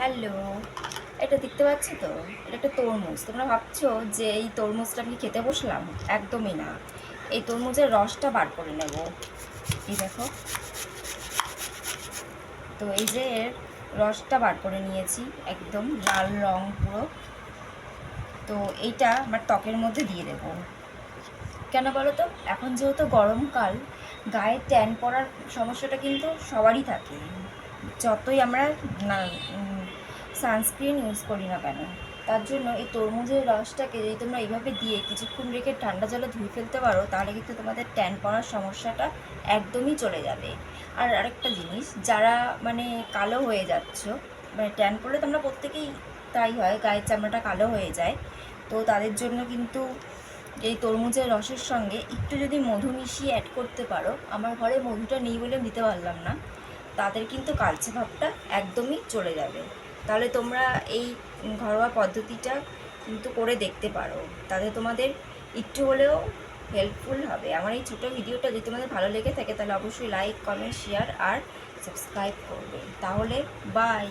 Hello, এটা দেখতে পাচ্ছ তো? এটা একটা তরমুজ। তোমরা ভাবছো যে এই তরমুজটা আমি খেতে বসলাম? একদমই না। এই তরমুজের রসটা বার করে নেব। এই দেখো, তো এই যে এর রসটা বার করে নিয়েছি, একদম লাল রং পুরো। তো এইটা আমার ত্বকের মধ্যে দিয়ে দেব। কেন বলো তো? এখন যেহেতু গরমকাল, গায়ে ট্যান পড়ার সমস্যাটা কিন্তু সবারই থাকে, যতই আমরা না সানস্ক্রিন ইউজ করি না কেন। তার জন্য এই তরমুজের রসটাকে যদি তোমরা এইভাবে দিয়ে কিছুক্ষণ রেখে ঠান্ডা জলে ধুয়ে ফেলতে পারো, তাহলে কিন্তু তোমাদের ট্যান পড়ার সমস্যাটা একদমই চলে যাবে। আর আরেকটা জিনিস, যারা মানে কালো হয়ে যাচ্ছ, মানে ট্যান পড়লে তোমরা প্রত্যেকেই তাই হয়, গায়ের চামড়াটা কালো হয়ে যায়, তো তাদের জন্য কিন্তু এই তরমুজের রসের সঙ্গে একটু যদি মধু মিশিয়ে অ্যাড করতে পারো, আমার ঘরে মধুটা নেই বলে দিতে পারলাম না, তাদের কিন্তু কালচে ভাবটা একদমই চলে যাবে। তাহলে তোমরা এই ঘরোয়া পদ্ধতিটা কিন্তু করে দেখতে পারো, তাতে তোমাদের একটু হলেও হেল্পফুল হবে। আমার এই ছোটো ভিডিওটা যদি তোমাদের ভালো লেগে থাকে, তাহলে অবশ্যই লাইক, কমেন্ট, শেয়ার আর সাবস্ক্রাইব করবে। তাহলে বাই।